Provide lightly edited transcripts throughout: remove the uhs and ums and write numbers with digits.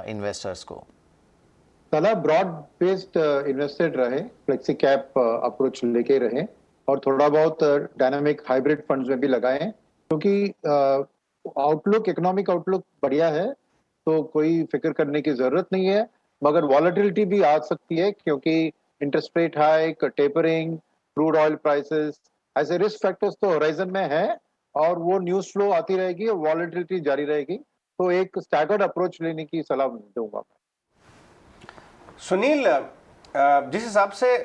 Investors को? सलाह broad based invested रहे, फ्लेक्सी कैप अप्रोच लेके रहे और थोड़ा बहुत डायनामिक हाइब्रिड फंड्स में भी लगाएं, क्योंकि आउटलुक, इकोनॉमिक आउटलुक बढ़िया है तो कोई फिक्र करने की जरूरत नहीं है। मगर वॉलेटिलिटी भी आ सकती है क्योंकि interest rate hike, tapering, crude oil prices, ऐसे रिस्क फैक्टर्स तो होराइजन में है और वो न्यूज फ्लो आती रहेगी और वॉलेटिलिटी जारी रहेगी। तो एक स्टैगर्ड अप्रोच लेने की सलाह दूंगा। सुनील, जिस हिसाब से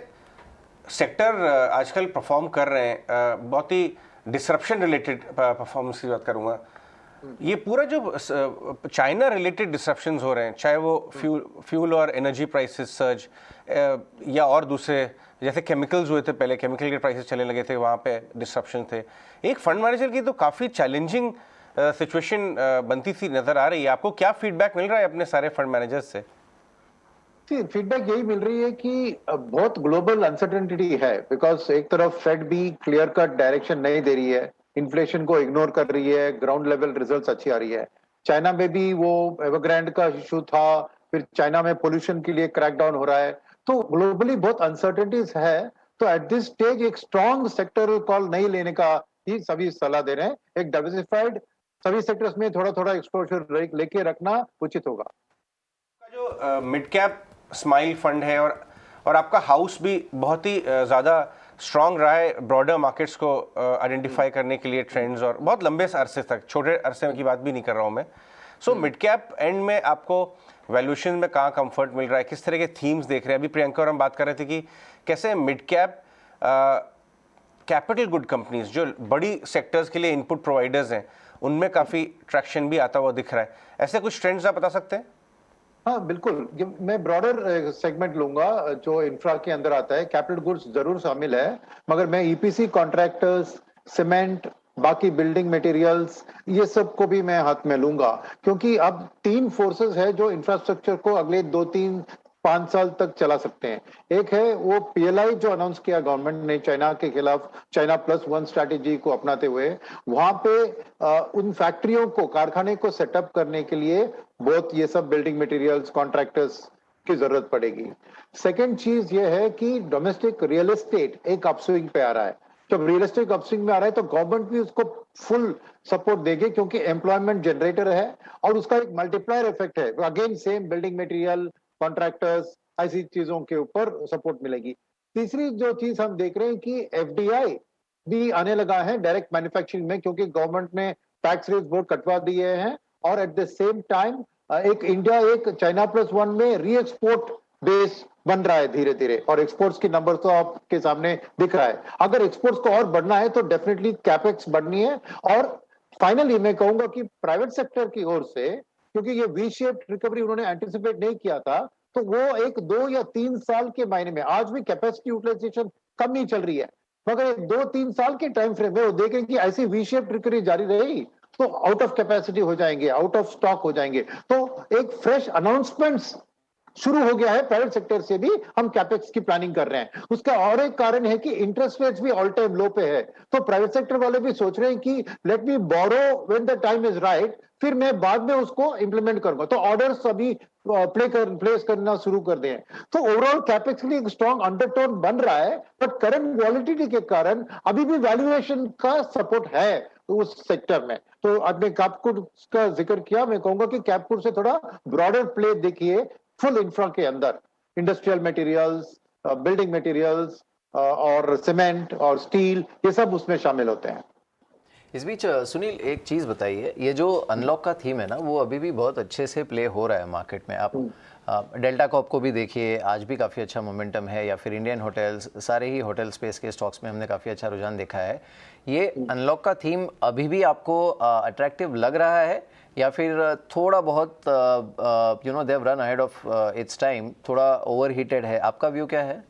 सेक्टर आजकल परफॉर्म कर रहे हैं, बहुत ही डिसरप्शन रिलेटेड परफॉर्मेंस की बात करूंगा, ये पूरा जो चाइना रिलेटेड डिसरप्शंस हो रहे हैं, चाहे वो फ्यूल और एनर्जी प्राइसेस सर्ज या और दूसरे जैसे केमिकल्स हुए थे, पहले केमिकल के प्राइसेस चलने लगे थे, वहाँ पे डिसरप्शन थे। एक फंड मैनेजर की तो काफ़ी चैलेंजिंग सिचुएशन बनती सी नज़र आ रही है। आपको क्या फीडबैक मिल रहा है अपने सारे फंड मैनेजर्स से? फीडबैक यही मिल रही है कि बहुत ग्लोबल अनसर्टेनिटी है, बिकॉज एक तरफ फेड भी क्लियर कट डायरेक्शन नहीं दे रही है, इन्फ्लेशन को इग्नोर कर रही है, ग्राउंड लेवल रिजल्ट्स अच्छी आ रही है। चाइना में भी वो एवरग्रांड का इशू था, फिर चाइना में पोल्यूशन के लिए क्रैकडाउन हो रहा है, तो ग्लोबली बहुत अनसर्टेनिटीज है। तो एट दिस स्टेज एक स्ट्रॉन्ग सेक्टर कॉल नहीं लेने का ही सभी सलाह दे रहे हैं। एक डाइवर्सिफाइड सभी सेक्टर्स में थोड़ा थोड़ा एक्सपोजर लेके रखना उचित होगा। जो मिड कैप स्माइल फंड है और आपका हाउस भी बहुत ही ज़्यादा स्ट्रॉन्ग रहा है ब्रॉडर मार्केट्स को आइडेंटिफाई करने के लिए, ट्रेंड्स, और बहुत लंबे अरसे तक, छोटे अरसे की बात भी नहीं कर रहा हूँ मैं। सो मिड कैप एंड में आपको वैल्यूएशन में कहाँ कंफर्ट मिल रहा है, किस तरह के थीम्स देख रहे हैं? अभी प्रियंका और हम बात कर रहे थे कि कैसे mid cap capital good companies जो बड़ी सेक्टर्स के लिए इनपुट प्रोवाइडर्स हैं, उनमें काफ़ी ट्रैक्शन भी आता हुआ दिख रहा है। ऐसे कुछ ट्रेंड्स आप बता सकते हैं? हाँ बिल्कुल, मैं ब्रॉडर सेगमेंट लूंगा जो इंफ्रा के अंदर आता है। कैपिटल गुड्स जरूर शामिल है, मगर मैं ईपीसी कॉन्ट्रैक्टर्स, सीमेंट, बाकी बिल्डिंग मटेरियल्स, ये सब को भी मैं हाथ में लूंगा, क्योंकि अब तीन फोर्सेस है जो इंफ्रास्ट्रक्चर को अगले 2-3-5 साल तक चला सकते हैं। एक है वो पीएलआई जो अनाउंस किया गवर्नमेंट ने चाइना के खिलाफ, चाइना प्लस वन स्ट्रैटेजी को अपनाते हुए, वहां पे उन फैक्ट्रियों को, कारखाने को सेटअप करने के लिए बहुत ये सब बिल्डिंग मटेरियल्स, कॉन्ट्रैक्टर्स की जरूरत पड़ेगी। सेकेंड चीज ये है कि डोमेस्टिक रियल एस्टेट एक अपस्विंग पे आ रहा है। जब रियल एस्टेट अपस्विंग में आ रहा है तो गवर्नमेंट भी उसको फुल सपोर्ट देगी, क्योंकि एम्प्लॉयमेंट जनरेटर है और उसका एक मल्टीप्लायर इफेक्ट है। Again same building material, contractors, ऐसी चीजों के ऊपर सपोर्ट मिलेगी। तीसरी जो चीज हम देख रहे हैं कि एफडीआई भी आने लगा है डायरेक्ट मैन्युफैक्चरिंग में, क्योंकि गवर्नमेंट ने टैक्स रेट्स बहुत कटवा दिए हैं और एट द सेम टाइम एक इंडिया एक चाइना प्लस वन में री एक्सपोर्ट बेस बन रहा है धीरे धीरे, और एक्सपोर्ट्स की नंबर तो आपके सामने दिख रहा है। अगर एक्सपोर्ट्स को और बढ़ना है तो डेफिनेटली कैपेक्स बढ़नी है। और फाइनली मैं कहूंगा कि प्राइवेट सेक्टर की ओर से, क्योंकि ये वी शेप्ड रिकवरी उन्होंने एंटिसिपेट नहीं किया था, तो वो एक 2 या 3 साल के मायने में, आज भी कैपेसिटी यूटिलाइजेशन कम ही चल रही है, मगर 2-3 साल के टाइम फ्रेम में वो देखें कि ऐसी वी शेप्ड रिकवरी जारी रही तो आउट ऑफ कैपेसिटी हो जाएंगे, आउट ऑफ स्टॉक हो जाएंगे। तो एक फ्रेश अनाउंसमेंट्स शुरू हो गया है प्राइवेट सेक्टर से भी, हम कैपेक्स की प्लानिंग कर रहे हैं। उसका और एक कारण है कि इंटरेस्ट रेट्स भी ऑल टाइम लो पे है, तो प्राइवेट सेक्टर वाले भी सोच रहे हैं कि let me borrow when the time is right, फिर मैं बाद में उसको इंप्लीमेंट करूंगा। तो ऑर्डर्स अभी प्लेस करना शुरू कर दें। तो ओवरऑल कैपेक्स के लिए एक स्ट्रॉन्ग अंडरटोन बन रहा है, बट करंट वॉलिटिलिटी के कारण अभी भी वैल्यूएशन का सपोर्ट है उस सेक्टर में। तो आपने कैपकुड का जिक्र किया, मैं कहूंगा कि कैपकुड से थोड़ा ब्रॉडर प्ले देखिए, फुल इंफ्रा के अंदर इंडस्ट्रियल मटेरियल्स, बिल्डिंग मटेरियल्स और सीमेंट और स्टील, ये सब उसमें शामिल होते हैं। इस बीच सुनील एक चीज़ बताइए, ये जो अनलॉक का थीम है ना, वो अभी भी बहुत अच्छे से प्ले हो रहा है मार्केट में। आप डेल्टा कॉप को भी देखिए, आज भी काफ़ी अच्छा मोमेंटम है, या फिर इंडियन होटल्स, सारे ही होटल स्पेस के स्टॉक्स में हमने काफ़ी अच्छा रुझान देखा है। ये अनलॉक का थीम अभी भी आपको अट्रैक्टिव लग रहा है, या फिर थोड़ा बहुत you know they have run ahead of its time, थोड़ा ओवर हीटेड है? आपका व्यू क्या है?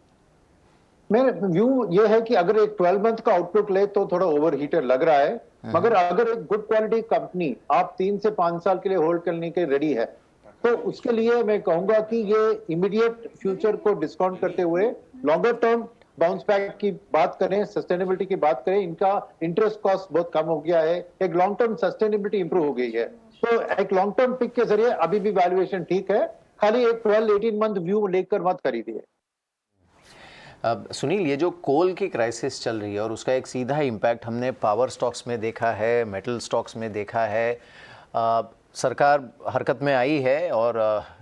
मेरा व्यू ये है कि अगर एक 12 मंथ का आउटलुक ले तो थोड़ा ओवर हीटर लग रहा है, मगर अगर एक गुड क्वालिटी कंपनी आप 3 से 5 साल के लिए होल्ड करने के रेडी है, तो उसके लिए मैं कहूंगा कि ये इमीडिएट फ्यूचर को डिस्काउंट करते हुए लॉन्गर टर्म बाउंस बैक की बात करें, सस्टेनेबिलिटी की बात करें, इनका इंटरेस्ट कॉस्ट बहुत कम हो गया है, एक लॉन्ग टर्म सस्टेनेबिलिटी इंप्रूव हो गई है। तो एक लॉन्ग टर्म पिक के जरिए अभी भी वैल्यूएशन ठीक है, खाली एक 12-18 मंथ व्यू लेकर मत खरीदिए। अब सुनील, ये जो कोल की क्राइसिस चल रही है और उसका एक सीधा इम्पैक्ट हमने पावर स्टॉक्स में देखा है, मेटल स्टॉक्स में देखा है। सरकार हरकत में आई है और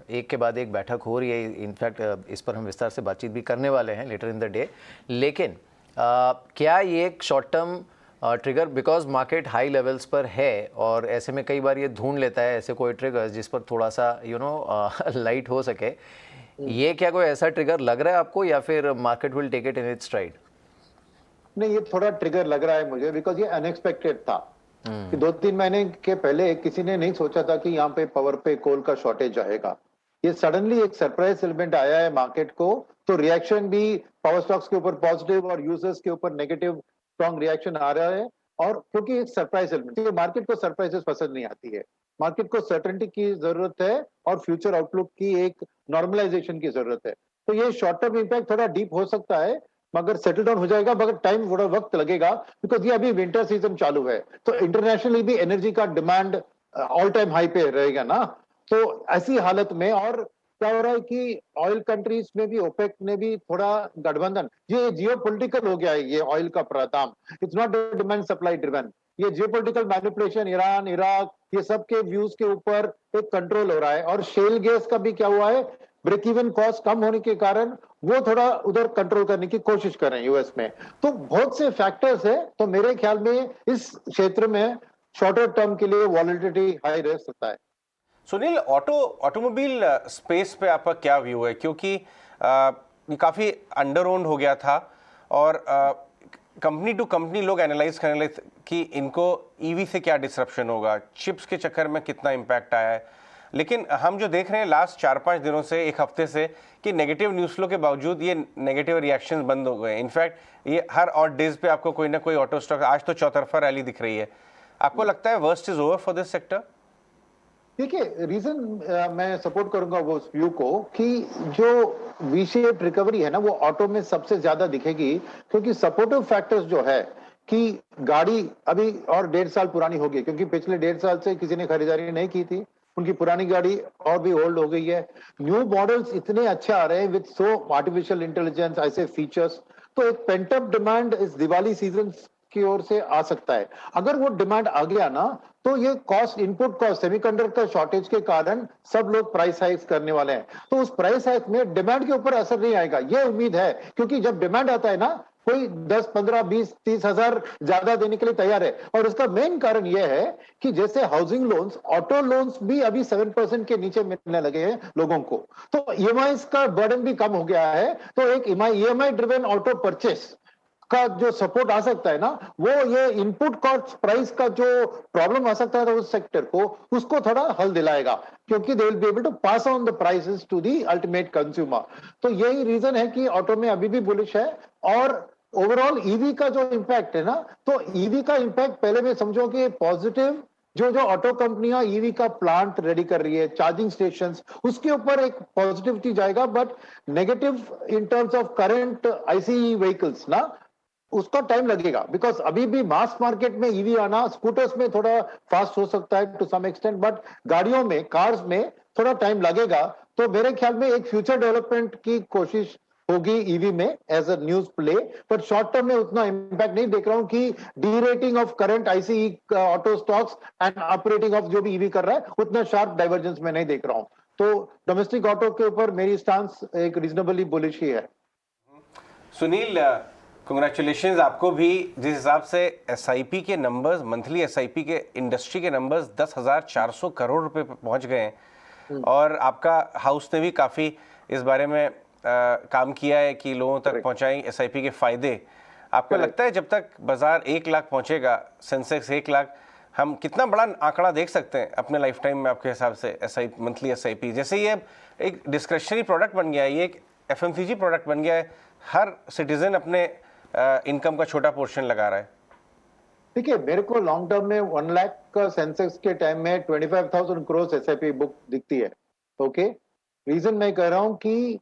एक के बाद एक बैठक हो रही है। इनफैक्ट इस पर हम विस्तार से बातचीत भी करने वाले हैं लेटर इन द डे। लेकिन क्या ये एक short term trigger, because market high levels पर है और ऐसे में कई बार ये ढूंढ लेता है ऐसे कोई ट्रिगर्स जिस पर थोड़ा सा लाइट हो सके, ये क्या कोई ऐसा ट्रिगर लग रहा है आपको या फिर market will take it in its stride? नहीं, ये थोड़ा ट्रिगर लग रहा है मुझे, बिकॉज ये अनएक्सपेक्टेड था कि 2-3 महीने के पहले किसी ने नहीं सोचा था कि यहाँ पे पावर पे कोल का शॉर्टेज आएगा। ये सडनली एक सरप्राइज एलिमेंट आया है मार्केट को, तो रिएक्शन भी पावर स्टॉक्स के ऊपर पॉजिटिव और यूजर्स के ऊपर नेगेटिव स्ट्रॉन्ग रिएक्शन आ रहा है। और क्योंकि एक सरप्राइज एलिमेंट, मार्केट को सरप्राइजेस पसंद नहीं आती है, मार्केट को सर्टेनिटी की जरूरत है और फ्यूचर आउटलुक की एक नॉर्मलाइजेशन की जरूरत है। तो ये शॉर्ट टर्म इम्पैक्ट थोड़ा डीप हो सकता है, मगर सेटल डाउन हो जाएगा, मगर टाइम थोड़ा वक्त लगेगा, बिकॉज ये अभी विंटर सीजन चालू है, तो इंटरनेशनली भी एनर्जी का डिमांड ऑल टाइम हाई पे रहेगा ना। तो ऐसी हालत में और क्या हो रहा है कि ऑयल कंट्रीज में भी, ओपेक ने भी थोड़ा गठबंधन, ये जियोपॉलिटिकल हो गया है ये ऑयल का प्रादाम, it's not demand supply driven. ये जियोपॉलिटिकल मैनिपुलेशन, ईरान, इराक, ये सब के व्यूज के ऊपर एक कंट्रोल हो रहा है। और शेल गैस का भी क्या हुआ है, ब्रेक इवन कॉस्ट कम होने के कारण वो थोड़ा उधर कंट्रोल करने की कोशिश कर रहे हैं यूएस में। तो बहुत से फैक्टर्स है, तो मेरे ख्याल में इस क्षेत्र में शॉर्टर टर्म के लिए वॉलेटिलिटी हाई रह सकता है। सुनील, ऑटोमोबाइल स्पेस पे आपका क्या व्यू है? क्योंकि ये काफ़ी अंडर ओन्ड हो गया था और कंपनी टू कंपनी लोग एनालाइज करने लगे कि इनको ईवी से क्या डिसरप्शन होगा, चिप्स के चक्कर में कितना इम्पैक्ट आया है। लेकिन हम जो देख रहे हैं लास्ट 4-5 दिनों से, एक हफ्ते से, कि नेगेटिव न्यूज़ फ्लो के बावजूद ये नेगेटिव रिएक्शंस बंद हो गए। इनफैक्ट ये हर ऑड डेज पे आपको कोई ना कोई ऑटो स्टॉक, आज तो चौतरफा रैली दिख रही है। आपको लगता है worst is over for this sector? देखिए, रीजन मैं सपोर्ट करूंगा वो उस व्यू को कि जो वी शेप रिकवरी है ना, वो ऑटो में सबसे ज्यादा दिखेगी, क्योंकि सपोर्टिव फैक्टर्स जो है कि गाड़ी अभी और 1.5 साल पुरानी होगी, क्योंकि पिछले 1.5 साल से किसी ने खरीदारी नहीं की थी, उनकी पुरानी गाड़ी और भी ओल्ड हो गई है। न्यू मॉडल्स इतने अच्छे आ रहे हैं विद सो आर्टिफिशियल इंटेलिजेंस, ऐसे फीचर्स, तो एक पेंटअप डिमांड इस दिवाली सीजन की ओर से आ सकता है। अगर वो डिमांड आ गया ना, तो ये cost, input cost, semiconductor shortage के कारण सब लोग प्राइस हाइक्स करने वाले हैं। तो उस प्राइस हाइक में डिमांड के ऊपर असर नहीं आएगा, ये उम्मीद है, क्योंकि जब डिमांड आता है ना, कोई 10, 15, 20, 30 हजार ज्यादा देने के लिए तैयार है। और इसका मेन कारण यह है कि जैसे हाउसिंग लोन्स, ऑटो लोन्स भी अभी 7% के नीचे मिलने लगे हैं लोगों को, तो ईएमआई का बर्डन भी कम हो गया है। तो एक ईएमआई ड्रिवन ऑटो परचेस का जो सपोर्ट आ सकता है ना, वो ये इनपुट कॉस्ट प्राइस का जो प्रॉब्लम आ सकता है उस सेक्टर को, उसको थोड़ा हल दिलाएगा, क्योंकि they will be able to pass on the prices to the ultimate consumer. तो यही रीजन है कि ऑटो में अभी भी बुलिश है। और ओवरऑल ईवी का जो इम्पैक्ट है ना, तो ईवी का इम्पैक्ट पहले मैं समझो कि पॉजिटिव, जो जो ऑटो कंपनियां ईवी का प्लांट रेडी कर रही है, चार्जिंग स्टेशंस, उसके ऊपर एक पॉजिटिविटी जाएगा, but negative in terms of current IC vehicles ना, उसका टाइम लगेगा, बिकॉज अभी भी मास मार्केट में ईवी आना, स्कूटर्स में थोड़ा फास्ट हो सकता है टू सम एक्सटेंट, बट गाड़ियों में, कार्स में थोड़ा टाइम लगेगा। तो मेरे ख्याल में एक फ्यूचर डेवलपमेंट की कोशिश होगी ईवी में as a news play, but short term में उतना इंपैक्ट नहीं देख रहा हूं कि derating of current IC auto stocks and operating of जो भी ईवी कर रहा है, उतना शार्प डाइवर्जेंस में नहीं देख रहा हूं। तो डोमेस्टिक ऑटो के ऊपर मेरी स्टांस एक रीजनेबली बुलिश ही है। सुनील, कंग्रेचुलेशंस आपको भी। जिस हिसाब से एसआईपी के नंबर्स, मंथली एसआईपी के इंडस्ट्री के नंबर्स 10,400 करोड़ रुपए पे पहुंच गए हैं, और आपका हाउस ने भी काफ़ी इस बारे में काम किया है कि लोगों तक पहुंचाएं एसआईपी के फायदे। आपको लगता है जब तक बाजार 1 लाख पहुंचेगा, सेंसेक्स 1 लाख, हम कितना बड़ा आंकड़ा देख सकते हैं अपने लाइफ टाइम में आपके हिसाब से? मंथली एसआईपी जैसे ये एक डिस्क्रिशनरी प्रोडक्ट बन गया है, ये एक एफएमसीजी प्रोडक्ट बन गया है, हर सिटीजन अपने इनकम का छोटा पोर्शन लगा रहा है। देखिए, मेरे को लॉन्ग टर्म में 1 लाख का सेंसेक्स के टाइम में 25,000 करोड़ एसआईपी बुक दिखती है। ओके, रीजन मैं कह रहा हूं कि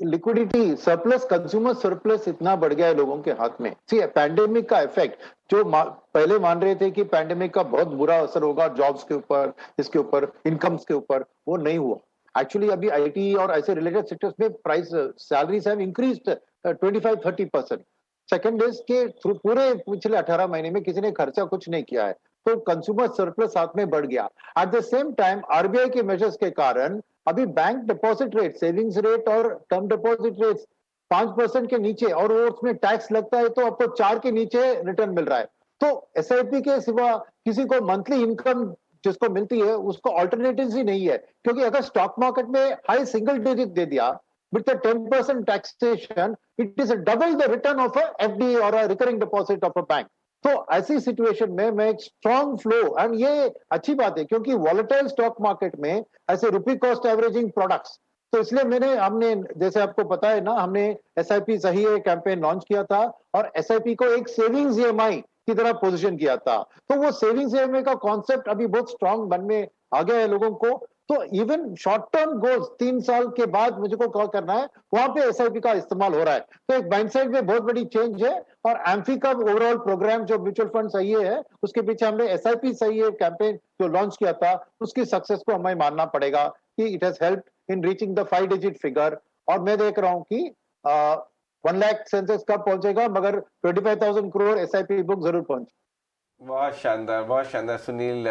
लिक्विडिटी सरप्लस, कंज्यूमर सरप्लस इतना बढ़ गया है लोगों के हाथ में। सी पैंडेमिक का इफेक्ट जो पहले मान रहे थे कि पैंडेमिक का बहुत बुरा असर होगा जॉब्स के ऊपर, इसके ऊपर, इनकम्स के ऊपर, वो नहीं हुआ। एक्चुअली अभी आईटी और ऐसे रिलेटेड सेक्टर्स में price salaries have increased 25-30%। Second is के थ्रू पूरे पिछले 18 महीने में किसी ने खर्चा कुछ नहीं किया है, तो कंज्यूमर सरप्लस हाथ में बढ़ गया। Eight the same time RBI के मेजर्स के कारण अभी bank deposit rate, savings rate और टर्म डिपॉजिट रेट 5% के नीचे, और वो उसमें टैक्स लगता है तो आपको 4 के नीचे रिटर्न मिल रहा है। तो एसआईपी के सिवा किसी को मंथली इनकम जिसको मिलती है उसको ऑल्टरनेटिव ही नहीं है, क्योंकि अगर स्टॉक मार्केट में हाई सिंगल डिजिट दे दिया with 10% taxation, it is double the return of a FD और a recurring deposit of a bank. तो ऐसी सिचुएशन में मैं एक स्ट्रॉन्ग फ्लो, एंड ये अच्छी बात है क्योंकि वॉलेटाइल स्टॉक मार्केट में ऐसे रुपी कॉस्ट एवरेजिंग प्रोडक्ट्स, तो इसलिए हमने जैसे आपको पता है ना, हमने एसआईपी सही है कैंपेन लॉन्च किया था और एसआईपी को एक सेविंग्स ईएमआई की तरह पोजीशन किया था। तो वो सेविंग्स ईएमआई का कॉन्सेप्ट अभी बहुत स्ट्रांग मन में आ गया है लोगों को। तो इवन शॉर्ट टर्म गोल्स 3 साल के बाद मुझको क्या करना है, वहां पे एसआईपी का इस्तेमाल हो रहा है। तो एक माइंडसेट में बहुत बड़ी चेंज है। और एम्फी का ओवरऑल प्रोग्राम जो म्यूचुअल फंड सही है, उसके पीछे हमने एसआईपी सही है कैंपेन जो लॉन्च किया था, उसकी सक्सेस को हमें मानना पड़ेगा कि it has help in reaching the 5 digit figure. और मैं देख रहा हूं कि 1 लाख सेंसेक्स कब पहुंचेगा, मगर 25,000 करोड़ एसआईपी बुक जरूर पहुंचे। बहुत शानदार सुनील।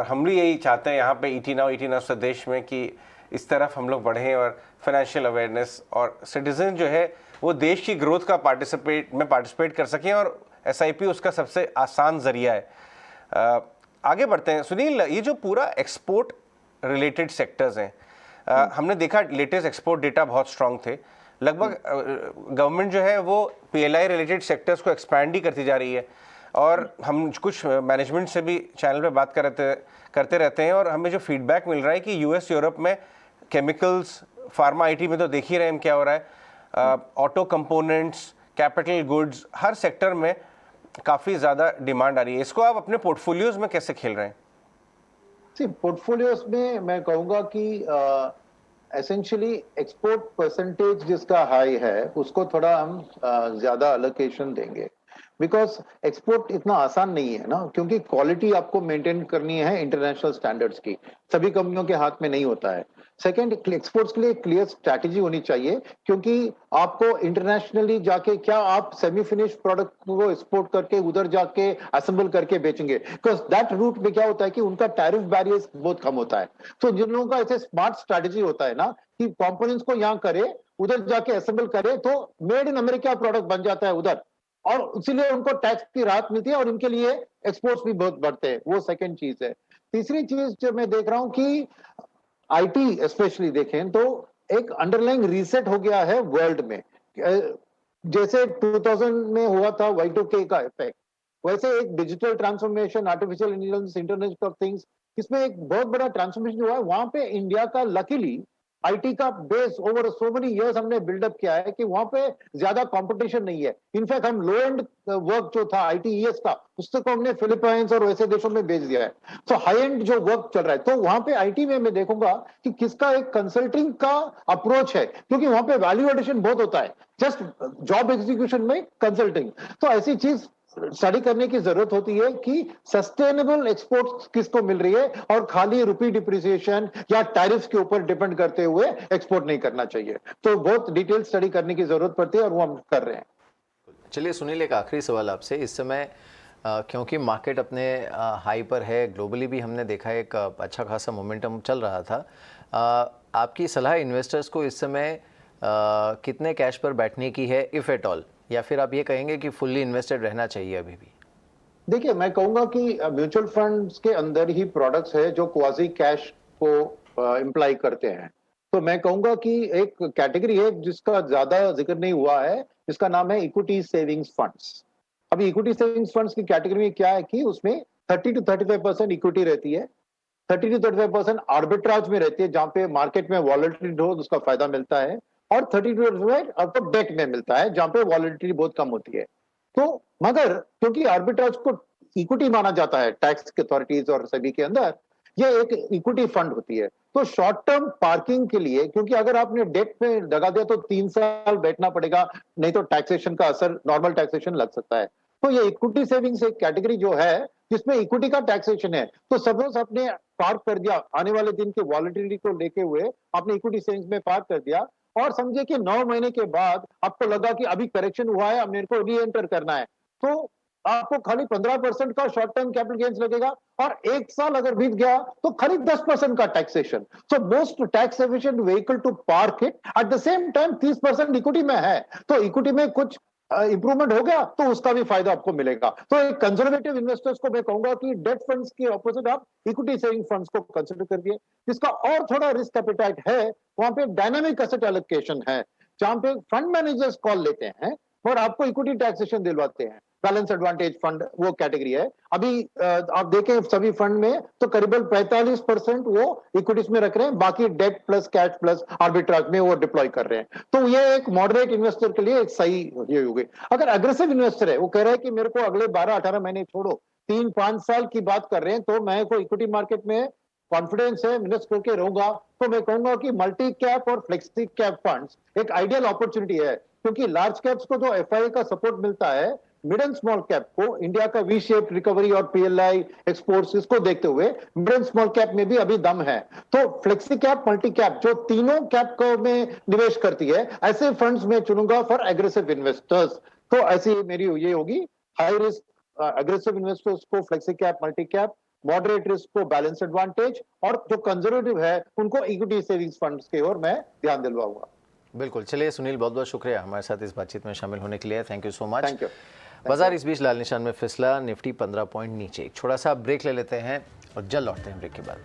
हम भी यही चाहते हैं यहाँ पे ईटी नाउ संदेश में कि इस तरफ हम लोग बढ़ें और फाइनेंशियल अवेयरनेस और सिटीजन जो है वो देश की ग्रोथ का पार्टिसिपेट कर सकें, और एसआईपी उसका सबसे आसान जरिया है। आगे बढ़ते हैं सुनील, ये जो पूरा एक्सपोर्ट रिलेटेड सेक्टर्स हैं, हमने देखा लेटेस्ट एक्सपोर्ट डेटा बहुत स्ट्रांग थे। लगभग गवर्नमेंट जो है वो पीएलआई रिलेटेड सेक्टर्स को एक्सपैंड ही करती जा रही है, और हम कुछ मैनेजमेंट से भी चैनल पे बात करते रहते हैं, और हमें जो फीडबैक मिल रहा है कि यूएस यूरोप में केमिकल्स, फार्मा, आईटी में तो देख ही रहे हैं क्या हो रहा है, ऑटो कंपोनेंट्स, कैपिटल गुड्स, हर सेक्टर में काफ़ी ज़्यादा डिमांड आ रही है। इसको आप अपने पोर्टफोलियोज में कैसे खेल रहे हैं? पोर्टफोलियोज में मैं कहूंगा कि एसेंशियली एक्सपोर्ट परसेंटेज जिसका हाई है उसको थोड़ा हम ज्यादा अलोकेशन देंगे, बिकॉज एक्सपोर्ट इतना आसान नहीं है ना, क्योंकि क्वालिटी आपको मेंटेन करनी है इंटरनेशनल स्टैंडर्ड्स की, सभी कंपनियों के हाथ में नहीं होता है। सेकंड, एक्सपोर्ट्स के लिए क्लियर स्ट्रैटेजी होनी चाहिए, क्योंकि आपको इंटरनेशनली जाके क्या आप सेमी फिनिश प्रोडक्ट को एक्सपोर्ट करके उधर जाके असेंबल करके बेचेंगे, बिकॉज दैट रूट में क्या होता है कि उनका टैरिफ बैरियर्स बहुत कम होता है। तो जिन लोगों का ऐसे स्मार्ट स्ट्रैटेजी होता है ना कि कंपोनेंट्स को यहाँ करे, उधर जाके असेंबल करे, तो मेड इन अमेरिका प्रोडक्ट बन जाता है उधर, और इसीलिए उनको टैक्स की राहत मिलती है और इनके लिए एक्सपोर्ट्स भी बहुत बढ़ते हैं। वो सेकंड चीज है। तीसरी चीज जो मैं देख रहा हूं कि आईटी स्पेशली देखें तो एक अंडरलाइंग रीसेट हो गया है वर्ल्ड में। जैसे 2000 में हुआ था Y2K का इफेक्ट, वैसे एक digital transformation, artificial intelligence, internet of things, इसमें एक बहुत बड़ा ट्रांसफॉर्मेशन हुआ है। वहां पे इंडिया का लकीली आईटी का base over so many years हमने बिल्डअप किया है कि वहां पे ज्यादा कंपटीशन नहीं है। इनफैक्ट हम लो एंड वर्क जो था आईटीईएस का, उसको हमने फिलीपाइंस और वैसे देशों में भेज दिया है। तो हाई एंड जो वर्क चल रहा है, तो वहां पे आईटी में मैं देखूंगा कि किसका एक कंसल्टिंग का अप्रोच है, क्योंकि वहां पे वैल्यू एडिशन बहुत होता है जस्ट जॉब एग्जीक्यूशन में कंसल्टिंग। तो ऐसी चीज स्टडी करने की जरूरत होती है कि सस्टेनेबल एक्सपोर्ट किसको मिल रही है, और खाली रुपी डिप्रिसिएशन या टैरिफ के ऊपर डिपेंड करते हुए एक्सपोर्ट नहीं करना चाहिए। तो बहुत डिटेल स्टडी करने की जरूरत पड़ती है और वो हम कर रहे हैं। चलिए सुनील, एक आखिरी सवाल आपसे। इस समय क्योंकि मार्केट अपने हाई पर है, ग्लोबली भी हमने देखा एक अच्छा खासा मोमेंटम चल रहा था, आपकी सलाह इन्वेस्टर्स को इस समय कितने कैश पर बैठने की है, इफ़ एट ऑल, या फिर आप ये कहेंगे कि फुल्ली इन्वेस्टेड रहना चाहिए अभी भी? देखिए, मैं कहूंगा कि म्यूचुअल फंड्स के अंदर ही प्रोडक्ट्स है जो क्वाजी कैश को इम्प्लाई करते हैं। तो मैं कहूंगा कि एक कैटेगरी है जिसका ज्यादा जिक्र नहीं हुआ है, जिसका नाम है इक्विटी सेविंग्स फंड्स। अभी इक्विटी सेविंग्स फंड्स की कैटेगरी में क्या है कि उसमें 30 to 35% इक्विटी रहती है, 30 to 35% आर्बिट्राज में रहती है जहां पे मार्केट में वॉलेटिलिटी हो उसका फायदा मिलता है, और 30 to 35% आपको डेट में मिलता है जहां पे वॉलेटिलिटी बहुत कम होती है। तो मगर क्योंकि आर्बिट्राज को इक्विटी माना जाता है टैक्स अथॉरिटीज और सभी के अंदर, ये एक इक्विटी फंड होती है। तो शॉर्ट टर्म पार्किंग के लिए, क्योंकि अगर आपने डेट में लगा दिया तो 3 साल बैठना पड़ेगा, नहीं तो टैक्सेशन का असर, नॉर्मल टैक्सेशन लग सकता है। तो ये इक्विटी सेविंग्स एक कैटेगरी जो है जिसमें इक्विटी का टैक्सेशन है, तो सपोज आपने पार्क कर दिया, आने वाले दिन के वॉलेटिलिटी को लेके हुए आपने इक्विटी सेविंग्स में पार्क कर दिया, और समझे कि 9 महीने के बाद आपको लगा कि अभी करेक्शन हुआ है, अब मेरे को री एंटर करना है, तो आपको खाली 15% का शॉर्ट टर्म कैपिटल गेन्स लगेगा, और 1 साल अगर बीत गया तो खाली 10% का टैक्सेशन। So most tax efficient vehicle to park it, at the same time 30% equity में है, तो इक्विटी में कुछ इंप्रूवमेंट हो गया तो उसका भी फायदा आपको मिलेगा। तो एक कंजर्वेटिव इन्वेस्टर्स को मैं कहूंगा कि डेट फंड्स के ऑपोजिट आप इक्विटी सेविंग फंड्स को कंसिडर करिए। जिसका और थोड़ा रिस्क एपेटाइट है, वहां पे डायनामिक एसेट एलोकेशन है, जहां पे फंड मैनेजर्स कॉल लेते हैं और आपको इक्विटी टैक्सेशन दिलवाते हैं। बैलेंस एडवांटेज फंड वो कैटेगरी है। अभी आप देखें सभी फंड में तो करीबन 45% वो इक्विटीज में रख रहे हैं, बाकी debt plus cash plus arbitrage में वो डिप्लॉय कर रहे हैं। तो ये एक मॉडरेट इन्वेस्टर के लिए एक सही ये होगी। अगर अग्रेसिव इन्वेस्टर है, वो कह रहा है कि मेरे को अगले 12-18 महीने छोड़ो, 3-5 साल की बात कर रहे हैं, तो मैं को इक्विटी मार्केट में कॉन्फिडेंस है, इन्वेस्ट करके रहूंगा, तो मैं कहूंगा कि मल्टी कैप और फ्लेक्सी कैप फंड्स एक आइडियल अपॉर्चुनिटी है, क्योंकि लार्ज कैप्स को जो एफआईआई का सपोर्ट मिलता है, मिड एंड स्मॉल कैप को इंडिया का वी शेप रिकवरी और पीएलआई एक्सपोर्ट्स इसको देखते हुए मिड एंड स्मॉल कैप में भी अभी दम है। तो फ्लेक्सी कैप, मल्टी कैप जो तीनों कैप को में निवेश करती है, ऐसे फंड्स में चुनूंगा फॉर एग्रेसिव इन्वेस्टर्स। तो ऐसी मेरी ये होगी, हाई रिस्क एग्रेसिव इन्वेस्टर्स को flexi cap, multi cap, moderate risk को बैलेंस एडवांटेज, और जो कंजर्वेटिव है उनको इक्विटी सेविंग्स फंड्स की ओर मैं ध्यान दिलवाऊंगा। बिल्कुल। चलिए सुनील, बहुत बहुत शुक्रिया हमारे साथ इस बातचीत में शामिल होने के लिए। Thank you so much. Thank you. बाजार इस बीच लाल निशान में फिसला, निफ्टी 15 पॉइंट नीचे। एक छोटा सा ब्रेक ले लेते हैं और जल्द लौटते हैं ब्रेक के बाद।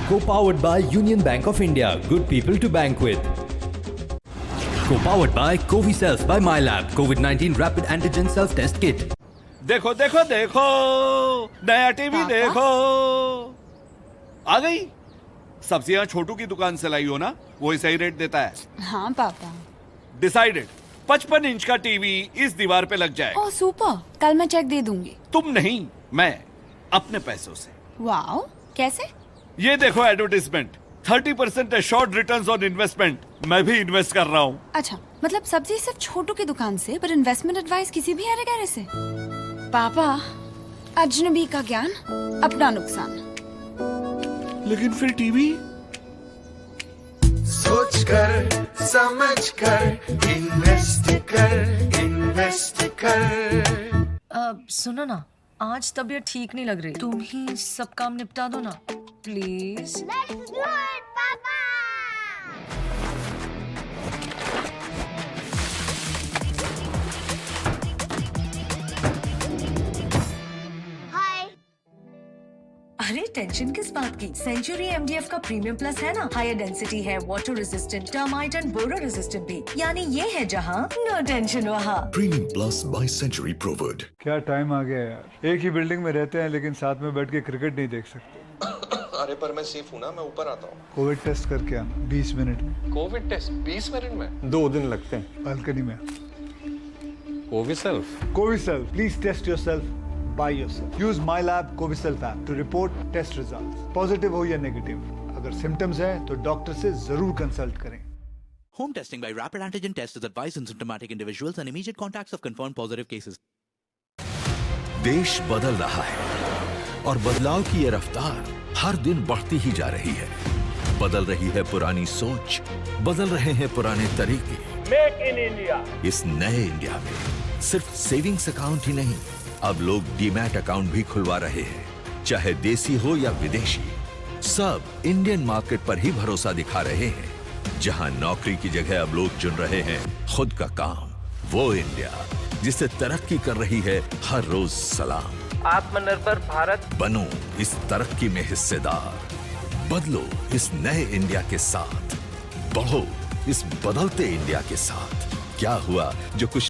Co-powered by Union Bank of India. Good people to bank with. Co-powered by Coviself by MyLab. COVID-19 Rapid Antigen Self-Test Kit. देखो देखो देखो, नया टीवी देखो। आ गई? सब्जियां छोटू की दुकान से लाई हो ना, वो ही सही रेट देता है। हाँ पापा। डिसाइडेड, 55 इंच का टीवी इस दीवार पे लग जाए। ओह सुपर, कल मैं चेक दे दूंगी। तुम नहीं, मैं अपने पैसों से। वाओ, कैसे? ये देखो advertisement, 30% assured returns on investment. मैं भी इन्वेस्ट कर रहा हूँ। अच्छा, मतलब सब्जी सिर्फ छोटू की दुकान से, पर इन्वेस्टमेंट एडवाइस किसी भी हरे गहरे से। पापा, अजनबी का ज्ञान, अपना नुकसान। लेकिन फिर टीवी? सोच कर समझ कर इन्वेस्ट कर। सुनो ना, आज तबीयत ठीक नहीं लग रही, तुम ही सब काम निपटा दो ना प्लीज। अरे टेंशन किस बात की, सेंचुरी एमडीएफ का प्रीमियम प्लस है ना, हायर डेंसिटी है, water resistant, termite and borer resistant भी, यानी ये है जहाँ नो टेंशन वहाँ। Premium plus by Century Prowud. क्या टाइम आ गया यार, एक ही बिल्डिंग में रहते हैं लेकिन साथ में बैठ के क्रिकेट नहीं देख सकते। अरे पर मैं सेफ हूँ ना, मैं ऊपर आता हूँ। कोविड टेस्ट करके आना 20 मिनट में। कोविड टेस्ट 20 मिनट में? 2 दिन लगते हैं। बालकनी में। CoviSelf, please test yourself by yourself. Use MyLab Coviself app to report test results. Positive हो या negative. अगर symptoms है तो डॉक्टर से जरूर कंसल्ट करें। Home testing by rapid antigen test is advised in symptomatic individuals and immediate contacts of confirmed positive cases. देश बदल रहा है और बदलाव की ये रफ्तार हर दिन बढ़ती ही जा रही है। बदल रही है पुरानी सोच, बदल रहे हैं पुराने तरीके। Make in India. इस नए इंडिया में सिर्फ सेविंग्स अकाउंट ही नहीं, अब लोग डीमैट अकाउंट भी खुलवा रहे हैं, चाहे देसी हो या विदेशी। सब इंडियन मार्केट पर ही भरोसा दिखा रहे हैं, जहां नौकरी की जगह अब लोग चुन रहे हैं खुद का काम। वो इंडिया जिसे तरक्की कर रही है हर रोज सलाम। आत्मनिर्भर भारत। बनो इस तरक्की में हिस्सेदार, बदलो इस नए इंडिया के साथ, बढ़ो इस बदलते इंडिया के साथ। क्या हुआ जो कुछ